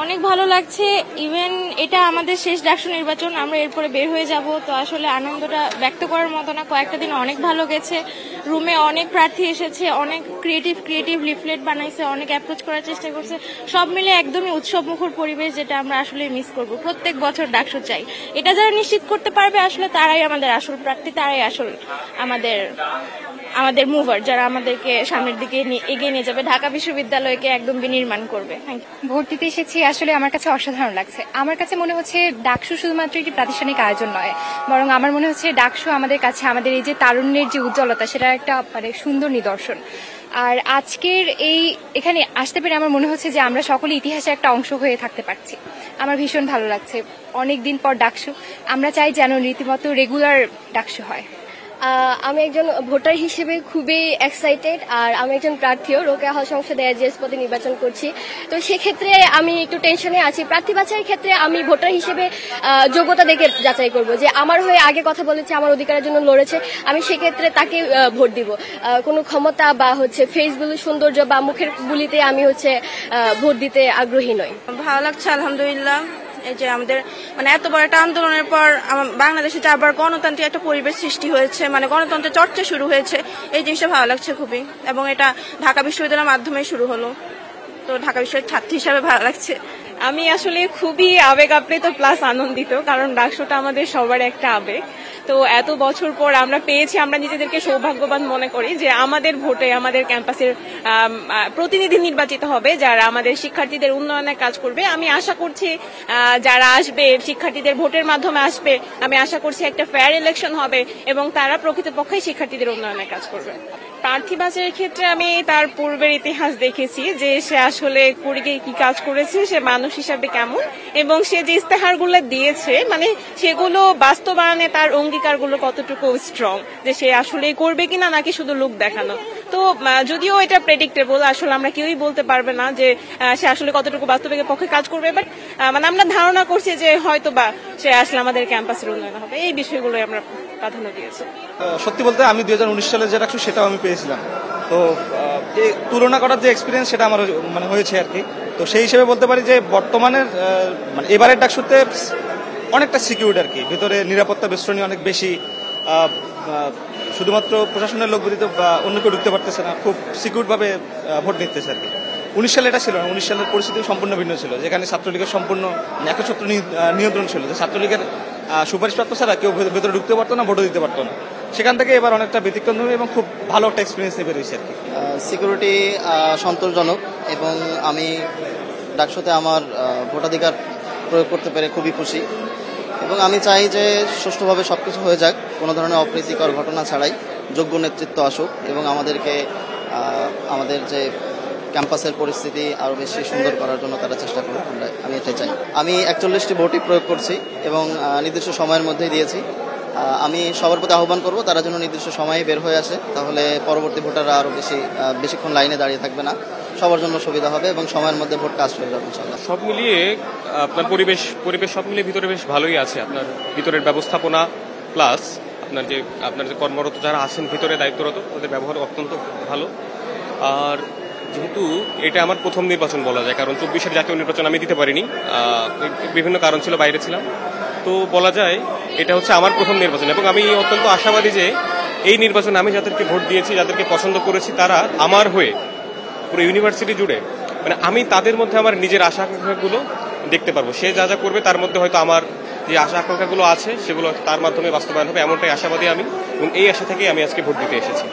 অনেক ভালো লাগছে। ইভেন এটা আমাদের শেষ ডাকসু নির্বাচন, আমরা এরপরে বের হয়ে যাব, তো আসলে আনন্দটা ব্যক্ত করার মতো না। কয়েকটা দিন অনেক ভালো গেছে, রুমে অনেক প্রার্থী এসেছে, অনেক ক্রিয়েটিভ লিফলেট বানাইছে, অনেক অ্যাপ্রোচ করার চেষ্টা করছে, সব মিলে একদমই উৎসবমুখর পরিবেশ, যেটা আমরা আসলে মিস করব। প্রত্যেক বছর ডাকসু চাই, এটা যারা নিশ্চিত করতে পারবে আসলে তারাই আমাদের আসল প্রার্থী, তারাই আসল আমাদের মুভার, যারা আমাদেরকে সামনের দিকে এগিয়ে নিয়ে যাবে, ঢাকা বিশ্ববিদ্যালয়কে একদম বিনির্মাণ করবে। ভোট দিতে এসেছি, আসলে আমার কাছে অসাধারণ লাগছে। আমার কাছে মনে হচ্ছে ডাকসু শুধুমাত্র একটি প্রাতিষ্ঠানিক আয়োজন নয়, বরং আমার মনে হচ্ছে ডাকসু আমাদের কাছে আমাদের এই যে তারুণ্যের যে উজ্জ্বলতা, সেটার একটা সুন্দর নিদর্শন। আর আজকের এখানে আসতে পেরে আমার মনে হচ্ছে যে আমরা সকলে ইতিহাসে একটা অংশ হয়ে থাকতে পারছি। আমার ভীষণ ভালো লাগছে। অনেকদিন পর ডাকসু, আমরা চাই যেন রীতিমতো রেগুলার ডাকসু হয়। আমি একজন ভোটার হিসেবে খুবই এক্সাইটেড, আর আমি একজন প্রার্থীও, রোকেয়া হল সংসদে এজিএস পদে নির্বাচন করছি। তো সেক্ষেত্রে আমি একটু টেনশনে আছি। প্রার্থী বাছাইয়ের ক্ষেত্রে আমি ভোটার হিসেবে যোগ্যতা দেখে যাচাই করব, যে আমার হয়ে আগে কথা বলেছে, আমার অধিকারের জন্য লড়েছে, আমি সেক্ষেত্রে তাকে ভোট দিব। কোনো ক্ষমতা বা ফেস বুলি সৌন্দর্য বা মুখের বুলিতে আমি ভোট দিতে আগ্রহী নই। ভালো লাগছে আলহামদুলিল্লাহ। এই যে আমাদের এত বড় একটা আন্দোলনের পর বাংলাদেশে যে আবার গণতান্ত্রিক একটা পরিবেশ সৃষ্টি হয়েছে, গণতন্ত্রের চর্চা শুরু হয়েছে, এই জিনিসটা ভালো লাগছে খুবই। এবং এটা ঢাকা বিশ্ববিদ্যালয়ের মাধ্যমে শুরু হলো, তো ঢাকা বিশ্ববিদ্যালয়ের ছাত্রী হিসাবে ভালো লাগছে। আমি আসলে খুবই আবেগ আপ্লুত প্লাস আনন্দিত, কারণ ডাকসুটা আমাদের সবার একটা আবেগ। তো এত বছর পর আমরা পেয়েছি, আমরা নিজেদেরকে সৌভাগ্যবান মনে করি যে আমাদের ভোটে আমাদের ক্যাম্পাসের প্রতিনিধি নির্বাচিত হবে, যারা আমাদের শিক্ষার্থীদের উন্নয়নের কাজ করবে। আমি আশা করছি যারা আসবে, শিক্ষার্থীদের ভোটের মাধ্যমে আসবে, আমি আশা করছি একটা ফেয়ার ইলেকশন হবে এবং তারা প্রকৃতপক্ষে শিক্ষার্থীদের উন্নয়নের কাজ করবে। প্রার্থী বাছাইয়ের ক্ষেত্রে আমি তার পূর্বের ইতিহাস দেখেছি, যে সে আসলে কুড়িকে কি কাজ করেছে, সে মানুষ হিসাবে কেমন, এবং সে যে ইস্তেহারগুলো দিয়েছে সেগুলো বাস্তবায়নে তার অঙ্গীকারগুলো কতটুকু স্ট্রং, যে সে আসলে করবে কিনা নাকি শুধু লোক দেখানো। তো যদিও এটা প্রেডিক্টেবল, আসলে আমরা কেউই বলতে পারবে না যে সে আসলে কতটুকু বাস্তবিকের পক্ষে কাজ করবে, বাট আমরা ধারণা করছি যে হয়তো বা সে আসলে আমাদের ক্যাম্পাসের উন্নয়ন হবে। এই বিষয়গুলোই আমরা প্রাধান্য দিয়েছি। সত্যি বলতে আমি 2019 সালে যে ডাকসু সেটাও আমি পেয়েছিলাম, তো তুলনা করার যে এক্সপিরিয়েন্স সেটা আমার হয়েছে আর কি। তো সেই হিসেবে বলতে পারি যে বর্তমানের এবারের ডাকসুতে অনেকটা সিকিউরড আর কি, ভিতরে নিরাপত্তা বেষ্টনী অনেক বেশি, শুধুমাত্র প্রশাসনের লোক ব্যতীত বা অন্য কেউ ঢুকতে পারতেছে না, খুব সিকিউর ভাবে ভোট নিতেছে আর কি। 19 সালে এটা ছিল না, 19 সালের পরিস্থিতি সম্পূর্ণ ভিন্ন ছিল, যেখানে ছাত্রলীগের সম্পূর্ণ একচ্ছত্র নিয়ন্ত্রণ ছিল, যে ছাত্রলীগের সুপারিশপ্রাপ্ত ছাড়া কেউ ভেতরে ঢুকতে পারতো না, ভোটও দিতে পারতো না। সেখান থেকে এবার অনেকটা ব্যতিক্রমী এবং খুব ভালো একটা এক্সপিরিয়েন্স নিয়ে বেরিয়েছে আর কি। সিকিউরিটি সন্তোষজনক, এবং আমি ডাকসুতে আমার ভোটাধিকার প্রয়োগ করতে পেরে খুবই খুশি, এবং আমি চাই যে সুষ্ঠুভাবে সবকিছু হয়ে যাক, কোনো ধরনের অপ্রীতিকর ঘটনা ছাড়াই যোগ্য নেতৃত্ব আসুক এবং আমাদেরকে আমাদের যে ক্যাম্পাসের পরিস্থিতি আরও বেশি সুন্দর করার জন্য তারা চেষ্টা করুক, আমি এটাই চাই। আমি 41টি ভোটই প্রয়োগ করছি এবং নির্দিষ্ট সময়ের মধ্যেই দিয়েছি। আমি সবার প্রতি আহ্বান করব তারা যেন নির্দিষ্ট সময়ে বের হয়ে আসে, তাহলে পরবর্তী ভোটাররা আরও বেশিক্ষণ লাইনে দাঁড়িয়ে থাকবে না, সবার জন্য সুবিধা হবে এবং সময়ের মধ্যে ভোট কাজ হয়ে যাবে ইনশাআল্লাহ। সব মিলিয়ে আপনার পরিবেশ সব মিলিয়ে ভিতরে বেশ ভালোই আছে। আপনার ভিতরের ব্যবস্থাপনা প্লাস আপনার যে কর্মরত যারা আছেন ভিতরে দায়িত্বরত, তাদের ব্যবহার অত্যন্ত ভালো। আর যেহেতু এটা আমার প্রথম নির্বাচন বলা যায়, কারণ 24-এর জাতীয় নির্বাচন আমি দিতে পারিনি, বিভিন্ন কারণ ছিল, বাইরে ছিলাম, তো বলা যায় এটা হচ্ছে আমার প্রথম নির্বাচন। এবং আমি অত্যন্ত আশাবাদী যে এই নির্বাচনে আমি যাদেরকে ভোট দিয়েছি, যাদেরকে পছন্দ করেছি, তারা আমার হয়ে পুরো ইউনিভার্সিটি জুড়ে আমি তাদের মধ্যে আমার নিজের আশা আকাঙ্ক্ষাগুলো দেখতে পারবো। সে যা যা করবে তার মধ্যে হয়তো আমার যে আশা আকাঙ্ক্ষাগুলো আছে সেগুলো তার মাধ্যমে বাস্তবায়ন হবে, এমনটাই আশাবাদী আমি, এবং এই আশা থেকেই আমি আজকে ভোট দিতে এসেছি।